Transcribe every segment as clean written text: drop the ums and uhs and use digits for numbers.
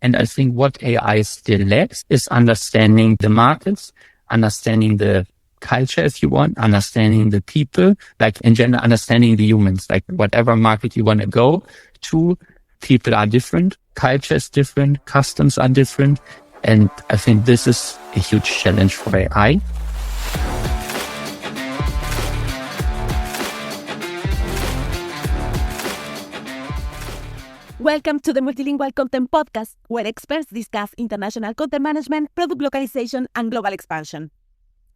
And I think what AI still lacks is understanding the markets, understanding the culture, if you want, understanding the people, like in general, understanding the humans, like whatever market you want to go to, people are different, culture is different, customs are different. And I think this is a huge challenge for AI. Welcome to the Multilingual Content Podcast, where experts discuss international content management, product localization, and global expansion.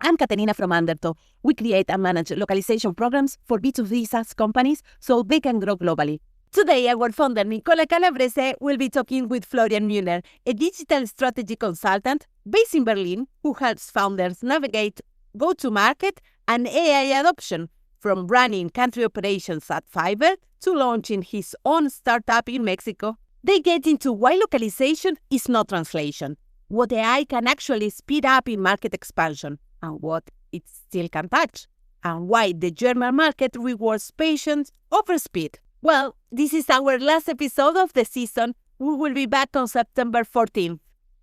I'm Katerina from Undertow. We create and manage localization programs for B2B SaaS companies so they can grow globally. Today, our founder, Nicola Calabrese, will be talking with Florian Müller, a digital strategy consultant based in Berlin who helps founders navigate go-to-market and AI adoption, from running country operations at Fiverr to launching his own startup in Mexico. They get into why localization is not translation, what AI can actually speed up in market expansion, and what it still can touch, and why the German market rewards patience over speed. Well, this is our last episode of the season. We will be back on September 14th.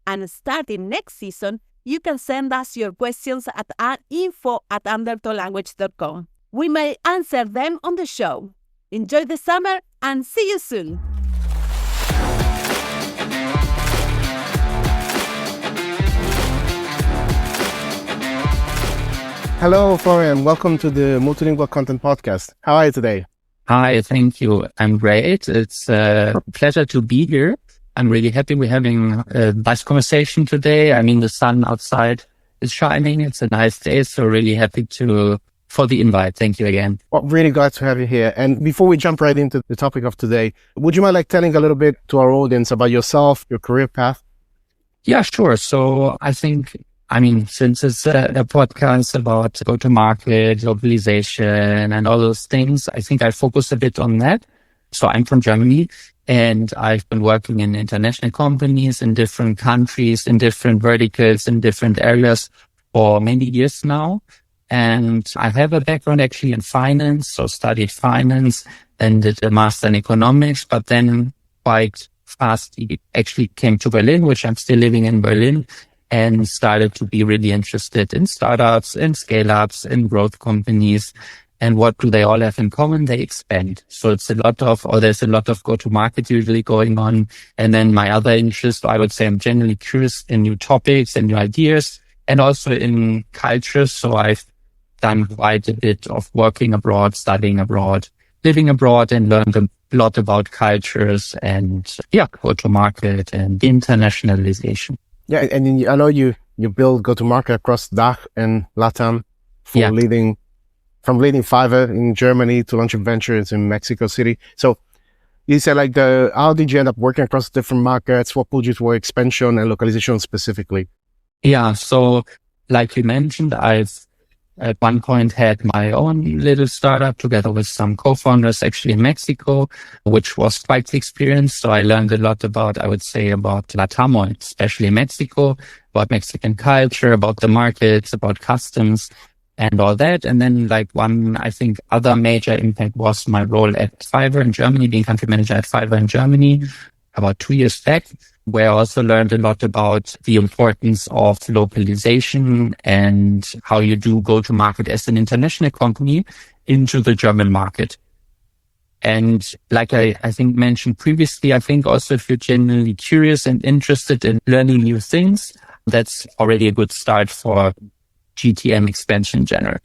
And starting next season, you can send us your questions at info@undertowlanguage.com. We may answer them on the show. Enjoy the summer and see you soon. Hello, Florian. Welcome to the Multilingual Content Podcast. How are you today? Hi, thank you. I'm great. It's a pleasure to be here. I'm really happy we're having a nice conversation today. I mean, the sun outside is shining. It's a nice day, so really happy for the invite. Thank you again. Well, really glad to have you here. And before we jump right into the topic of today, would you mind telling a little bit to our audience about yourself, your career path? Yeah, sure. So since it's a podcast about go-to-market, globalization, and all those things, I think I focus a bit on that. So I'm from Germany, and I've been working in international companies in different countries, in different verticals, in different areas for many years now. And I have a background actually in finance, so studied finance and did a master in economics, but then quite fast actually came to Berlin, which I'm still living in Berlin, and started to be really interested in startups, in scale-ups, in growth companies. And what do they all have in common? They expand. So there's a lot of go-to-market usually going on. And then my other interest, I would say I'm generally curious in new topics and new ideas, and also in culture. So I've done quite a bit of working abroad, studying abroad, living abroad, and learned a lot about cultures and go-to-market and internationalization. Yeah, and I know you build go-to-market across DACH and LATAM leading Fiverr in Germany to launching ventures in Mexico City. So you said how did you end up working across different markets? What pulled you toward expansion and localization specifically? Yeah, so like you mentioned, I've at one point had my own little startup together with some co-founders actually in Mexico, which was quite the experience. So I learned a lot about LATAM, or especially Mexico, about Mexican culture, about the markets, about customs and all that. And then one, I think, other major impact was my role at Fiverr in Germany, being country manager at Fiverr in Germany about 2 years back, where I also learned a lot about the importance of localization and how you do go to market as an international company into the German market. And like I think mentioned previously, I think also if you're genuinely curious and interested in learning new things, that's already a good start for GTM expansion in general.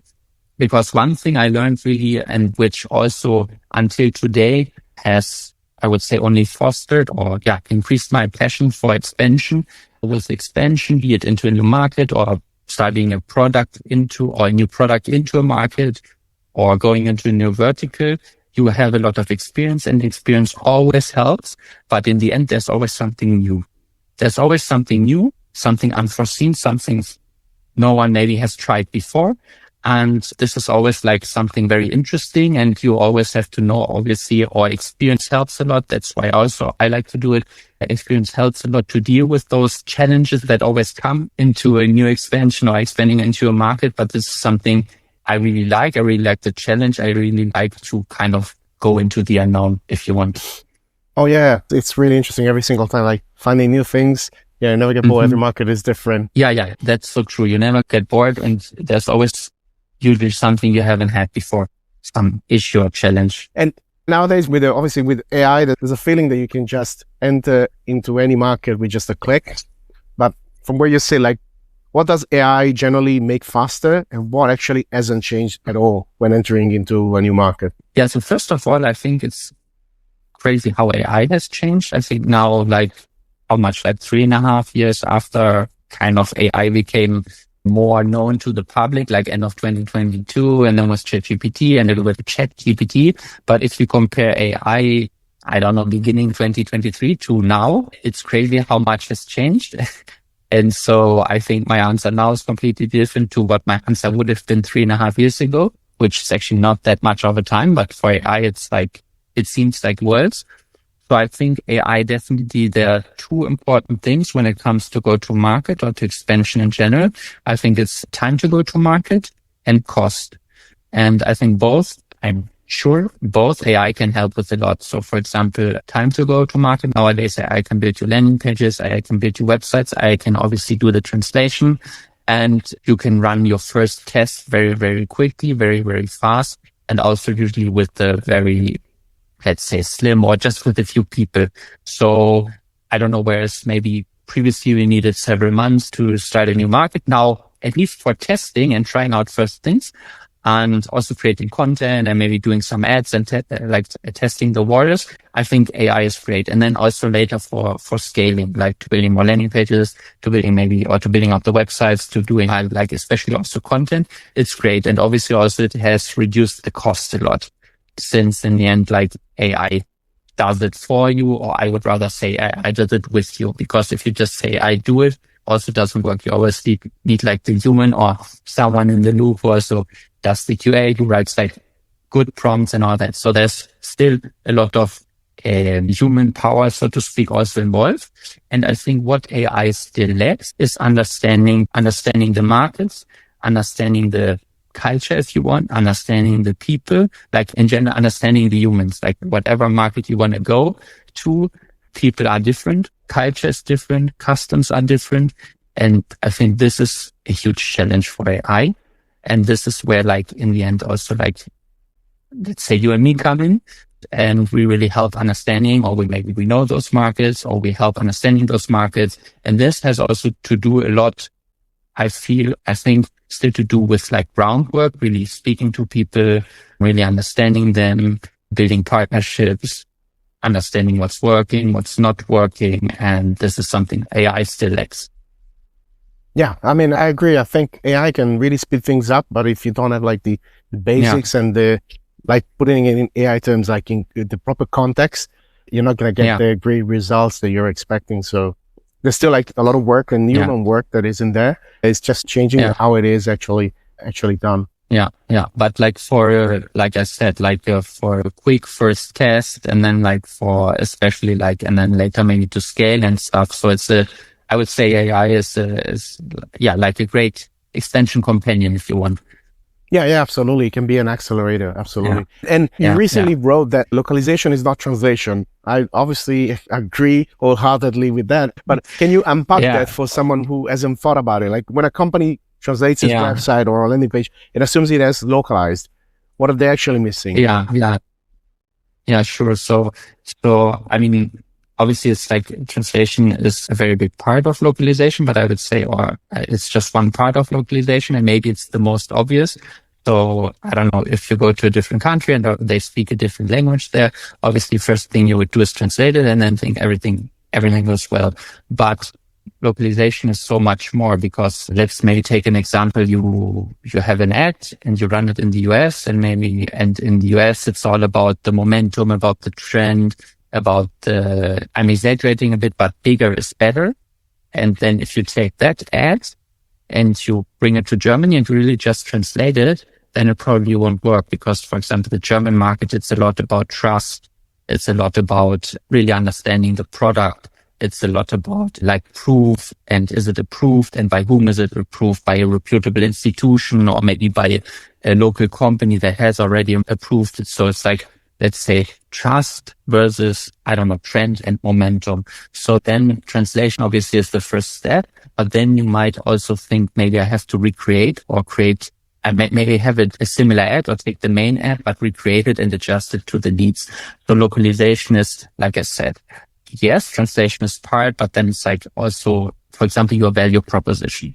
Because one thing I learned really, and which also until today has, I would say, only fostered or increased my passion for expansion, be it into a new market or starting a new product into a market or going into a new vertical. You have a lot of experience, and experience always helps. But in the end, there's always something new. Something unforeseen, something no one maybe has tried before. And this is always something very interesting, and you always have to know, obviously, or experience helps a lot. That's why also I like to do it. Experience helps a lot to deal with those challenges that always come into a new expansion or expanding into a market. But this is something I really like. I really like the challenge. I really like to kind of go into the unknown, if you want. Oh yeah, it's really interesting every single time, like finding new things. Yeah, you never get bored. Every market is different. Yeah, that's so true. You never get bored, and there's always usually something you haven't had before, some issue or challenge. And nowadays, obviously with AI, there's a feeling that you can just enter into any market with just a click. But from where you say, like, what does AI generally make faster, and what actually hasn't changed at all when entering into a new market? Yeah, so first of all, I think it's crazy how AI has changed. I think now, like, how much, like 3.5 years after kind of AI became more known to the public, like end of 2022, and then was ChatGPT and a little bit of ChatGPT. But if you compare AI, I don't know, beginning 2023 to now, it's crazy how much has changed. And so I think my answer now is completely different to what my answer would have been 3.5 years ago, which is actually not that much of a time, but for AI, it's like, it seems like worlds. So I think AI definitely, there are two important things when it comes to go to market or to expansion in general. I think it's time to go to market and cost. And I think I'm sure both AI can help with a lot. So for example, time to go to market. Nowadays, AI can build your landing pages. AI can build your websites. AI can obviously do the translation, and you can run your first test very, very quickly, very, very fast. And also usually with the very, let's say, slim or just with a few people. So I don't know, whereas maybe previously we needed several months to start a new market. Now, at least for testing and trying out first things, and also creating content and maybe doing some ads and testing the waters, I think AI is great. And then also later for scaling, like to building more landing pages, to building out the websites, to doing like especially also content, it's great. And obviously also it has reduced the cost a lot, since in the end, like AI does it for you, or I would rather say I does it with you, because if you just say I do it, also doesn't work. You always need like the human or someone in the loop who also does the QA, who writes like good prompts and all that. So there's still a lot of human power, so to speak, also involved. And I think what AI still lacks is understanding the markets, understanding the culture, if you want, understanding the people, like in general, understanding the humans, like whatever market you want to go to, people are different, culture is different, customs are different. And I think this is a huge challenge for AI. And this is where, like, in the end, also, like, let's say you and me come in, and we really help understanding, or maybe we know those markets, or we help understanding those markets. And this has also to do a lot, I think, still to do with like groundwork, really speaking to people, really understanding them, building partnerships, understanding what's working, what's not working. And this is something AI still lacks. Yeah, I mean, I agree. I think AI can really speed things up, but if you don't have like the basics and the, like putting it in AI terms, like in the proper context, you're not going to get the great results that you're expecting. So there's still like a lot of work and human work that isn't there. It's just changing how it is actually done. Yeah. But like for, like I said, like for a quick first test, and then like for especially like, and then later maybe to scale and stuff. So it's I would say AI is like a great extension companion, if you want. Yeah, absolutely. It can be an accelerator. Absolutely. Yeah. And you recently wrote that localization is not translation. I obviously agree wholeheartedly with that, but can you unpack that for someone who hasn't thought about it? Like when a company translates its website or a landing page, it assumes it has localized. What are they actually missing? Yeah, sure. So I mean, obviously it's like translation is a very big part of localization, but I would say, or it's just one part of localization, and maybe it's the most obvious. So I don't know, if you go to a different country and they speak a different language there, obviously first thing you would do is translate it and then think everything goes well. But localization is so much more, because let's maybe take an example. You have an ad and you run it in the US, and in the US, it's all about the momentum, about the trend, about I'm exaggerating a bit, but bigger is better. And then if you take that ad and you bring it to Germany and really just translate it, then it probably won't work, because, for example, the German market, it's a lot about trust. It's a lot about really understanding the product. It's a lot about like proof, and is it approved, and by whom is it approved? By a reputable institution, or maybe by a local company that has already approved it. So it's like let's say, trust versus, I don't know, trend and momentum. So then translation obviously is the first step, but then you might also think maybe I have to recreate or create, I maybe have a similar ad or take the main ad, but recreate it and adjust it to the needs. So localization is, like I said, yes, translation is part, but then it's like also, for example, your value proposition,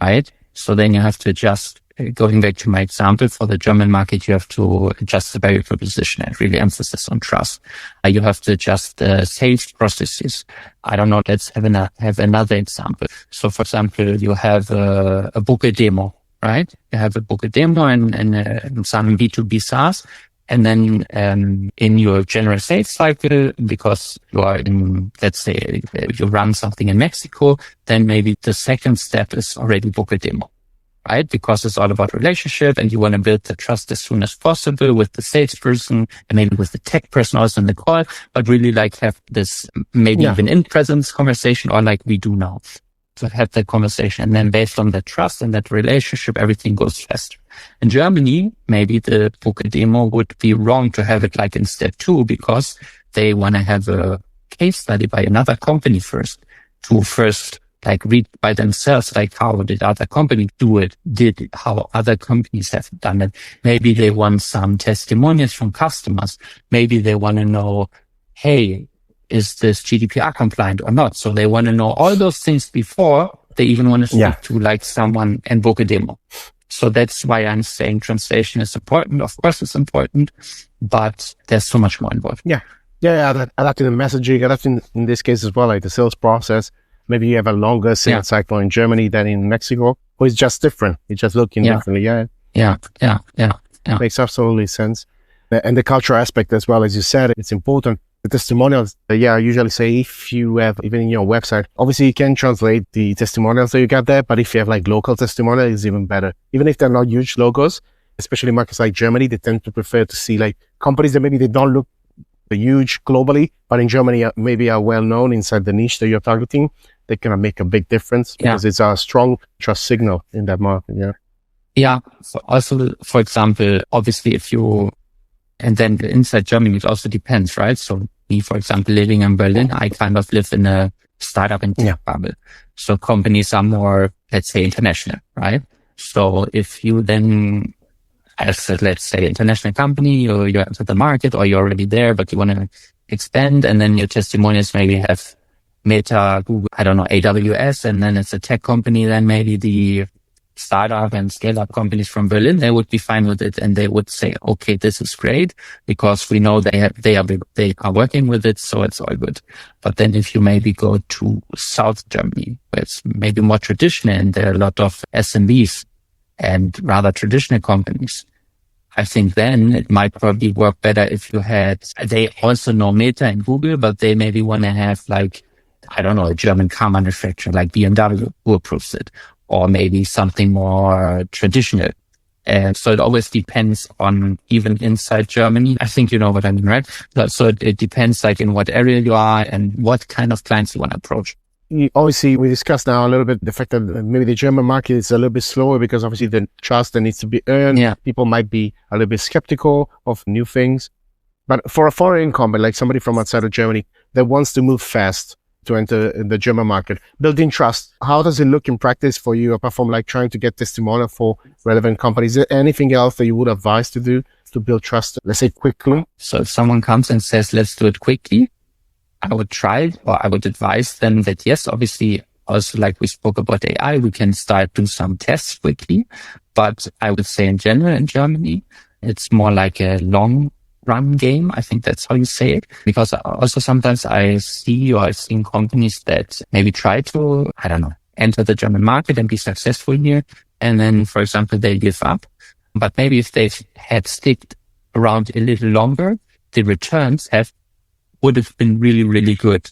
right? So then you have to adjust. Going back to my example, for the German market, you have to adjust the value proposition and really emphasis on trust. You have to adjust the sales processes. I don't know. Let's have another example. So, for example, you have a book a demo, right? You have a book a demo and some B2B SaaS. And then in your general sales cycle, because you are in, let's say, you run something in Mexico, then maybe the second step is already book a demo. Right? Because it's all about relationship and you want to build the trust as soon as possible with the salesperson and maybe with the tech person also in the call, but really like have this maybe even in presence conversation or like we do now. So have that conversation. And then based on that trust and that relationship, everything goes faster. In Germany, maybe the book a demo would be wrong to have it like in step 2 because they want to have a case study by another company first to like read by themselves, like how did other companies do it? How other companies have done it? Maybe they want some testimonials from customers. Maybe they want to know, hey, is this GDPR compliant or not? So they want to know all those things before they even want to speak to like someone and book a demo. So that's why I'm saying translation is important. Of course it's important, but there's so much more involved. Adapting the messaging, adapting in this case as well, like the sales process. Maybe you have a longer sales cycle in Germany than in Mexico, or it's just different. It's just looking differently. Makes absolutely sense. And the cultural aspect as well, as you said, it's important. The testimonials, I usually say if you have, even in your website, obviously you can translate the testimonials that you got there, but if you have like local testimonials, it's even better. Even if they're not huge logos, especially markets like Germany, they tend to prefer to see like companies that maybe they don't look huge globally, but in Germany maybe are well known inside the niche that you're targeting. They can make a big difference because it's a strong trust signal in that market. So also, for example, obviously and then inside Germany, it also depends, right? So me, for example, living in Berlin, I kind of live in a startup and tech bubble. So companies are more, let's say, international, right? So if you then, as a, let's say, international company, you're into the market or you're already there, but you want to expand, and then your testimonials maybe have Meta, Google, I don't know, AWS, and then it's a tech company, then maybe the startup and scale-up companies from Berlin, they would be fine with it and they would say, okay, this is great because we know they are working with it, so it's all good. But then if you maybe go to South Germany, where it's maybe more traditional and there are a lot of SMBs and rather traditional companies, I think then it might probably work better if they also know Meta and Google, but they maybe want to have like, I don't know, a German car manufacturer like BMW who approves it, or maybe something more traditional. And so it always depends on, even inside Germany. I think you know what I mean, right? So it depends like in what area you are and what kind of clients you want to approach. Obviously, we discussed now a little bit the fact that maybe the German market is a little bit slower because obviously the trust that needs to be earned. People might be a little bit skeptical of new things. But for a foreign company, like somebody from outside of Germany that wants to move fast to enter the German market, building trust, how does it look in practice for you, apart from like trying to get testimonial for relevant companies? Is there anything else that you would advise to do to build trust, let's say, quickly? So if someone comes and says, let's do it quickly, I would try, or I would advise them that yes, obviously, also like we spoke about AI, we can start do some tests quickly. But I would say in general in Germany, it's more like a long run game. I think that's how you say it. Because also sometimes I've seen companies that maybe try to, I don't know, enter the German market and be successful here. And then, for example, they give up. But maybe if they had sticked around a little longer, the returns would have been really, really good.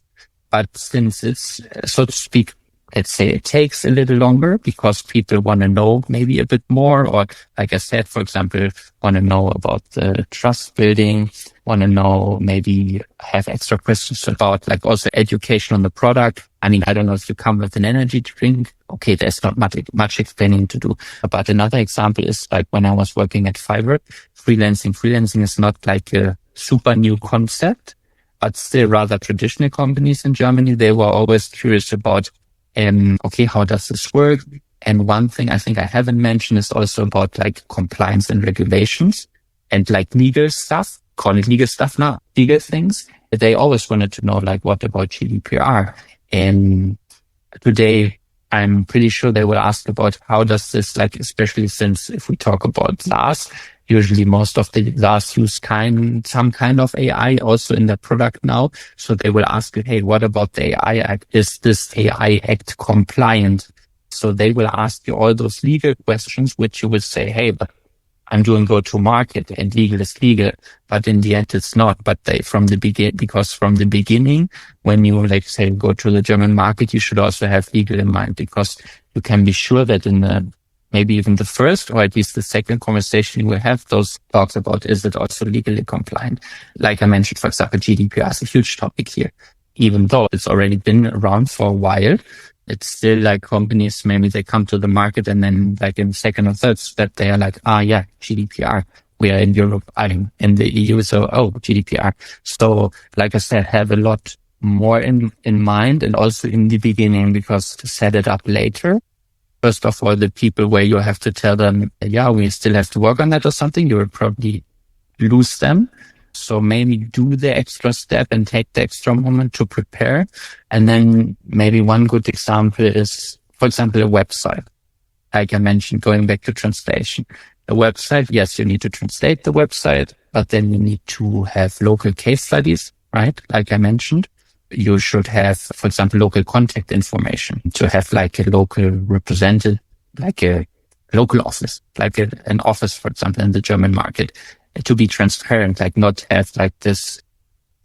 But since it's, so to speak, let's say it takes a little longer because people want to know maybe a bit more, or like I said, for example, want to know about the trust building, want to know, maybe have extra questions about like also education on the product. I mean, I don't know if you come with an energy drink. Okay, there's not much explaining to do. But another example is like when I was working at Fiverr, freelancing is not like a super new concept, but still rather traditional companies in Germany. They were always curious about, okay, how does this work? And one thing I think I haven't mentioned is also about like compliance and regulations and like legal stuff, call it legal stuff now, legal things. They always wanted to know like, what about GDPR? And today, I'm pretty sure they will ask about how does this, like, especially since if we talk about SaaS, usually most of the SaaS use some kind of AI also in their product now. So they will ask you, hey, what about the AI Act? Is this AI Act compliant? So they will ask you all those legal questions, which you will say, hey, but I'm doing go-to-market and legal is legal, but in the end it's not. But from the beginning, when you like say go to the German market, you should also have legal in mind, because you can be sure that in maybe even the first or at least the second conversation you will have those talks about, is it also legally compliant? Like I mentioned, for example, GDPR is a huge topic here, even though it's already been around for a while. It's still like companies, maybe they come to the market and then like in second or third step, they are like, yeah, GDPR. We are in Europe, I'm in the EU. So, GDPR. So like I said, have a lot more in mind, and also in the beginning, because to set it up later, first of all, the people where you have to tell them, yeah, we still have to work on that or something, you will probably lose them. So maybe do the extra step and take the extra moment to prepare. And then maybe one good example is, for example, a website. Like I mentioned, going back to translation. A website, yes, you need to translate the website, but then you need to have local case studies, right? Like I mentioned, you should have, for example, local contact information to have like a local representative, like a local office, like an office, for example, in the German market. To be transparent, like not have like this,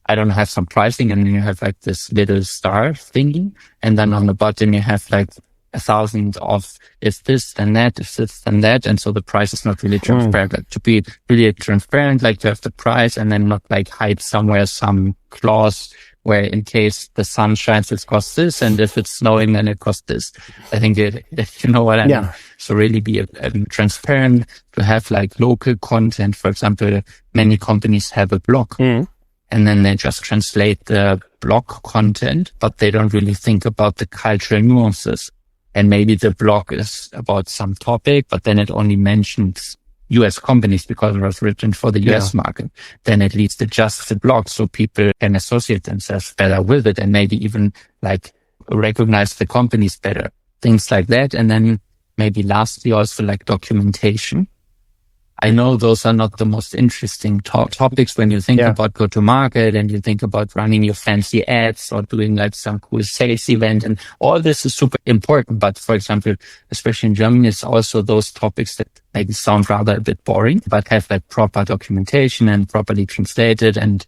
I don't have some pricing and then you have like this little star thingy. And then on the bottom you have like 1,000 of if this then that, if this then that. And so the price is not really transparent. Like, to be really transparent, like to have the price and then not like hide somewhere some clause where in case the sun shines, it costs this. And if it's snowing, then it costs this. I think you know what I mean? Yeah. So really be transparent, to have like local content. For example, many companies have a blog and then they just translate the blog content, but they don't really think about the cultural nuances. And maybe the blog is about some topic, but then it only mentions US companies because it was written for the US market. Then it leads to just the blog, so people can associate themselves better with it and maybe even like recognize the companies better. Things like that. And then maybe lastly also like documentation. I know those are not the most interesting topics when you think about go-to-market and you think about running your fancy ads or doing like some cool sales event, and all this is super important. But for example, especially in Germany, it's also those topics that maybe sound rather a bit boring, but have like proper documentation and properly translated and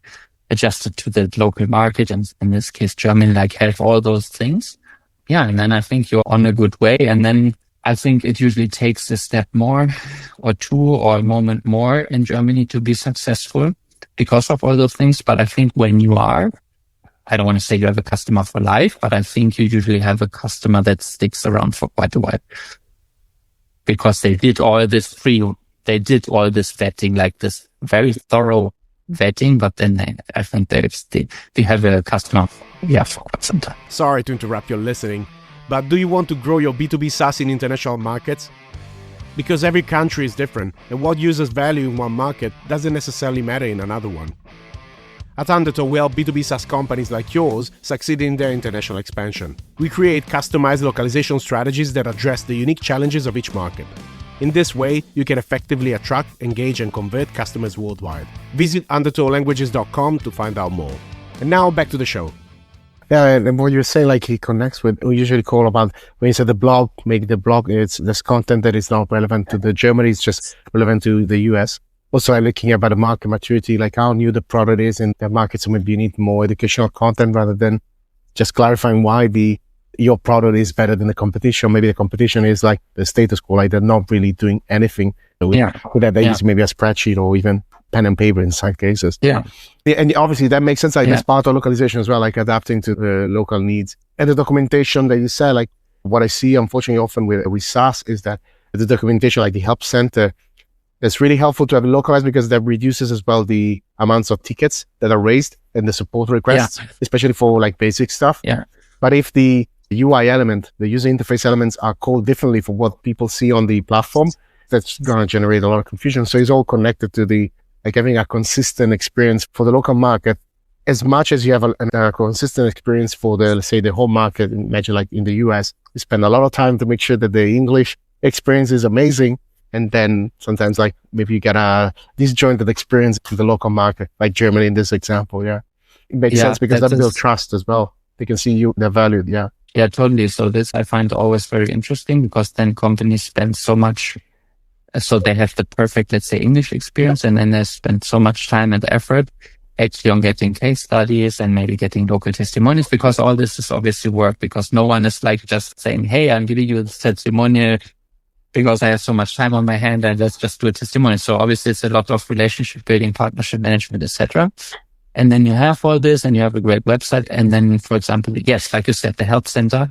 adjusted to the local market. And in this case, Germany, like have all those things. Yeah. And then I think you're on a good way. And then I think it usually takes a step more or two or a moment more in Germany to be successful because of all those things. But I think when you are, I don't want to say you have a customer for life, but I think you usually have a customer that sticks around for quite a while because they did all this vetting, like this very thorough vetting, but then I think they have a customer for quite some time. Sorry to interrupt your listening. But do you want to grow your B2B SaaS in international markets? Because every country is different, and what users value in one market doesn't necessarily matter in another one. At Undertow, we help B2B SaaS companies like yours succeed in their international expansion. We create customized localization strategies that address the unique challenges of each market. In this way, you can effectively attract, engage, and convert customers worldwide. Visit undertowlanguages.com to find out more. And now back to the show. Yeah, and what you're saying, like he connects with, we usually call about, when you say the blog, maybe the blog, it's this content that is not relevant to the Germany, it's just relevant to the US. Also, I'm looking about the market maturity, like how new the product is in the market. So maybe you need more educational content rather than just clarifying why your product is better than the competition. Maybe the competition is like the status quo, like they're not really doing anything with that. They use maybe a spreadsheet or even pen and paper in some cases. Yeah. And obviously that makes sense. Like it's part of localization as well, like adapting to the local needs. And the documentation that you said, like what I see unfortunately often with SaaS is that the documentation, like the help center, It's really helpful to have it localized because that reduces as well the amounts of tickets that are raised and the support requests, especially for like basic stuff. Yeah. But if the UI element, the user interface elements are called differently from what people see on the platform, that's going to generate a lot of confusion. So it's all connected to the, like having a consistent experience for the local market, as much as you have a consistent experience for the, let's say, the home market. Imagine like in the US, you spend a lot of time to make sure that the English experience is amazing. And then sometimes like maybe you get a disjointed experience in the local market, like Germany in this example. Yeah. It makes sense because that builds trust as well. They can see they're valued. Yeah. Yeah, totally. So this I find always very interesting because then companies spend so much. So they have the perfect, let's say, English experience, and then they spend so much time and effort actually on getting case studies and maybe getting local testimonials, because all this is obviously work, because no one is like just saying, hey, I'm giving you a testimonial because I have so much time on my hand and let's just do a testimonial. So obviously it's a lot of relationship building, partnership management, etc. And then you have all this and you have a great website. And then, for example, yes, like you said, the help center,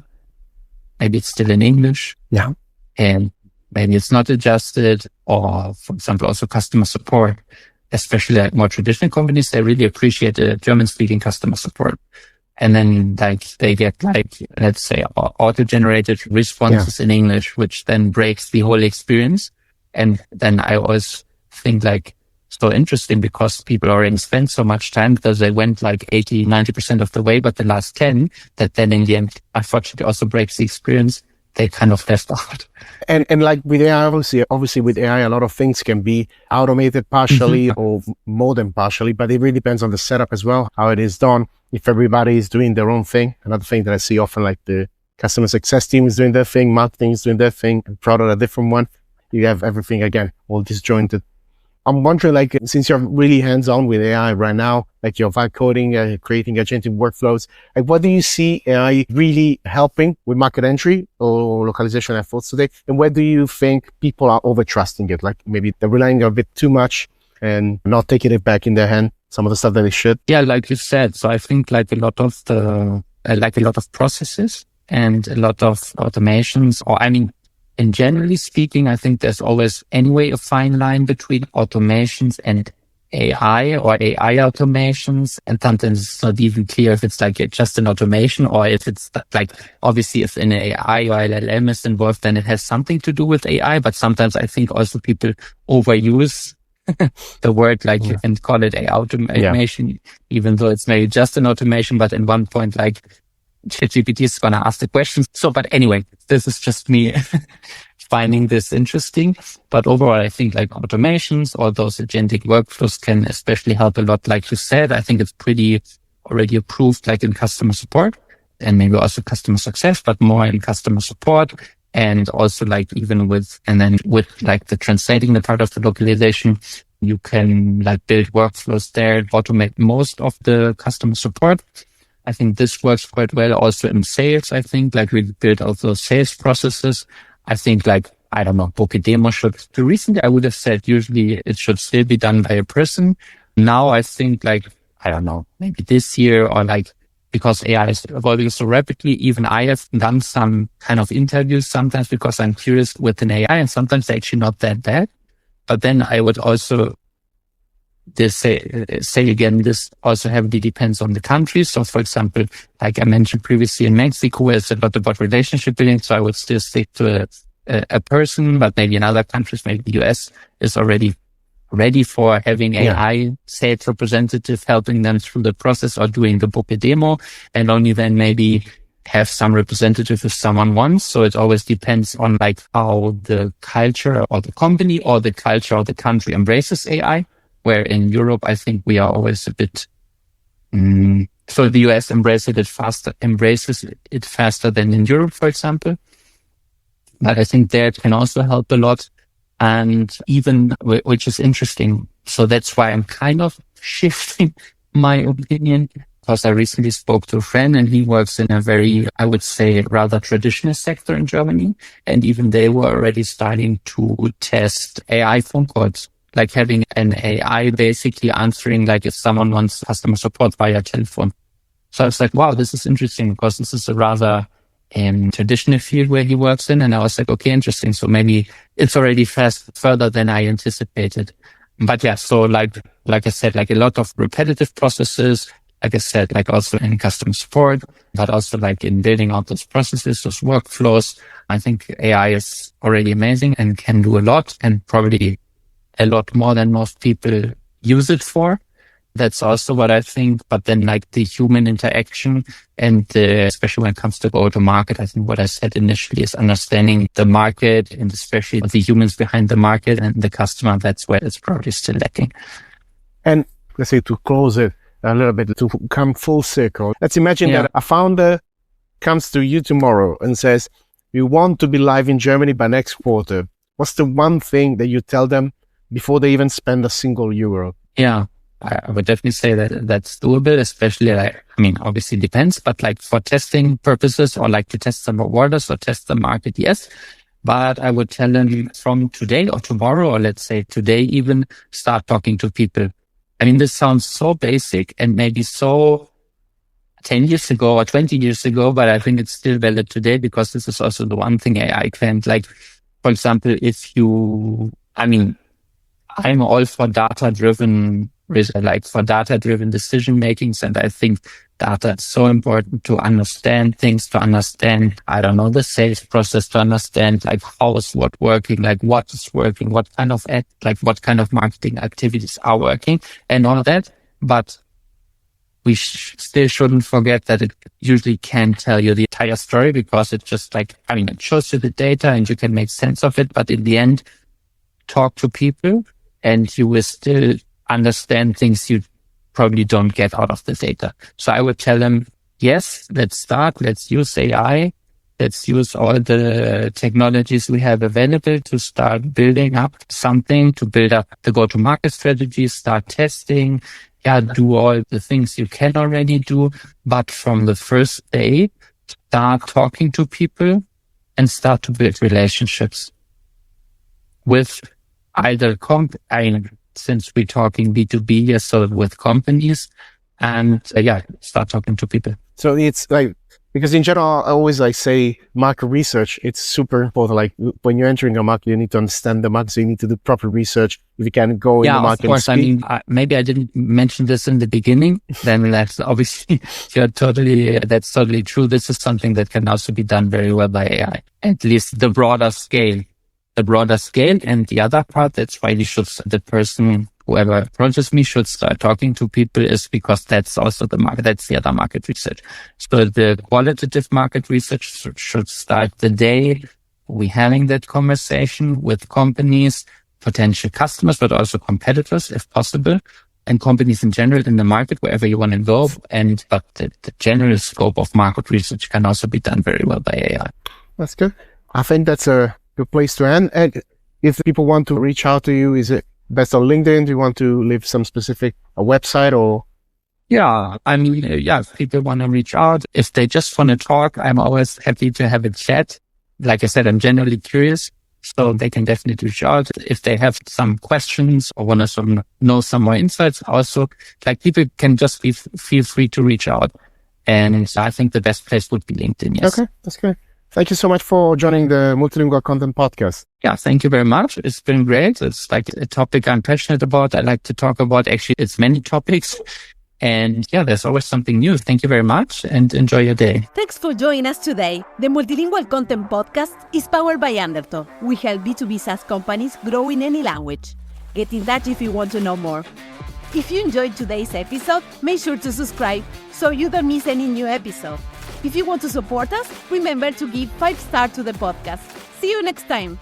maybe it's still in English. Yeah. And maybe it's not adjusted, or for example, also customer support, especially like more traditional companies, they really appreciate the German speaking customer support. And then like they get like, let's say auto-generated responses in English, which then breaks the whole experience. And then I always think like, so interesting because people already spent so much time because they went like 80-90% of the way, but the last 10 that then in the end, unfortunately also breaks the experience, they kind of left out. And like with AI, obviously with AI, a lot of things can be automated partially or more than partially, but it really depends on the setup as well, how it is done. If everybody is doing their own thing, another thing that I see often, like the customer success team is doing their thing, marketing is doing their thing, and product a different one. You have everything again, all disjointed. I'm wondering, like, since you're really hands-on with AI right now, like you're vibe coding, creating agentic workflows, like what do you see AI really helping with market entry or localization efforts today? And where do you think people are over-trusting it? Like maybe they're relying a bit too much and not taking it back in their hand, some of the stuff that they should? Yeah, like you said. So I think like a lot of processes and a lot of automations, or I mean, and generally speaking, I think there's always anyway a fine line between automations and AI or AI automations. And sometimes it's not even clear if it's like just an automation or if it's like, obviously if an AI or LLM is involved, then it has something to do with AI. But sometimes I think also people overuse the word like and call it AI automation, even though it's maybe just an automation. But in one point, like, ChatGPT is going to ask the questions. So, but anyway, this is just me finding this interesting. But overall, I think like automations or those agentic workflows can especially help a lot. Like you said, I think it's pretty already approved, like in customer support and maybe also customer success, but more in customer support. And also like even with like the translating the part of the localization, you can like build workflows there, automate most of the customer support. I think this works quite well also in sales. I think like we build out those sales processes. I think like, I don't know, book a demo recently I would have said usually it should still be done by a person. Now I think like, I don't know, maybe this year or like, because AI is evolving so rapidly, even I have done some kind of interviews sometimes because I'm curious with an AI and sometimes they're actually not that bad. But then I would also say again, this also heavily depends on the country. So for example, like I mentioned previously in Mexico, it's a lot about relationship building. So I would still stick to a person, but maybe in other countries, maybe the US is already ready for having AI sales representative helping them through the process or doing the book a demo, and only then maybe have some representative if someone wants. So it always depends on like how the culture or the company or the culture or the country embraces AI. Where in Europe, I think we are always a bit, so the US embraces it faster than in Europe, for example. But I think that can also help a lot. And even, which is interesting. So that's why I'm kind of shifting my opinion, because I recently spoke to a friend and he works in a very, I would say, rather traditional sector in Germany. And even they were already starting to test AI phone calls. Like having an AI basically answering like if someone wants customer support via telephone. So I was like, wow, this is interesting because this is a rather traditional field where he works in. And I was like, okay, interesting. So maybe it's already further than I anticipated. But yeah, so like I said, like a lot of repetitive processes, like I said, like also in customer support, but also like in building out those processes, those workflows. I think AI is already amazing and can do a lot, and probably a lot more than most people use it for. That's also what I think. But then like the human interaction and especially when it comes to go to market, I think what I said initially is understanding the market and especially the humans behind the market and the customer. That's where it's probably still lacking. And let's say to close it a little bit, to come full circle, let's imagine that a founder comes to you tomorrow and says, we want to be live in Germany by next quarter. What's the one thing that you tell them before they even spend a single euro? Yeah. I would definitely say that that's doable, especially obviously it depends, but like for testing purposes or like to test some waters or test the market, yes. But I would tell them from today or tomorrow, or let's say today even, start talking to people. I mean, this sounds so basic and maybe so 10 years ago or 20 years ago, but I think it's still valid today because this is also the one thing AI can't. Like, for example, I'm all for data-driven decision makings. And I think data is so important to understand things, to understand, the sales process, to understand like how is what working, like what is working, what kind of what kind of marketing activities are working and all of that. But we still shouldn't forget that it usually can't tell you the entire story because it's just it shows you the data and you can make sense of it. But in the end, talk to people and you will still understand things you probably don't get out of the data. So I would tell them, yes, let's start. Let's use AI. Let's use all the technologies we have available to start building up something, to build up the go-to-market strategy, start testing, do all the things you can already do. But from the first day, start talking to people and start to build relationships with either since we're talking B2B, so with companies, and start talking to people. So it's like, because in general, I always say market research, it's super important. Like when you're entering a market, you need to understand the market, so you need to do proper research. If you can go in the market. Yeah, of course. Maybe I didn't mention this in the beginning, then that's obviously, that's totally true. This is something that can also be done very well by AI, at least the broader scale. And the other part, that's why whoever approaches me should start talking to people, is because that's also the market. That's the other market research. So the qualitative market research should start the day we're having that conversation with companies, potential customers, but also competitors if possible, and companies in general in the market, wherever you want to go. But the general scope of market research can also be done very well by AI. That's good. I think that's a good place to end. And if people want to reach out to you, is it best on LinkedIn? Do you want to leave some specific website or? If people want to reach out, if they just want to talk, I'm always happy to have a chat. Like I said, I'm generally curious, so they can definitely reach out. If they have some questions or want to know some more insights, also, people can just feel free to reach out. And I think the best place would be LinkedIn, yes. Okay, that's good. Thank you so much for joining the Multilingual Content Podcast. Yeah, thank you very much. It's been great. It's like a topic I'm passionate about. I like to talk about. Actually, it's many topics. And there's always something new. Thank you very much and enjoy your day. Thanks for joining us today. The Multilingual Content Podcast is powered by Undertow. We help B2B SaaS companies grow in any language. Get in touch if you want to know more. If you enjoyed today's episode, make sure to subscribe so you don't miss any new episode. If you want to support us, remember to give 5 stars to the podcast. See you next time.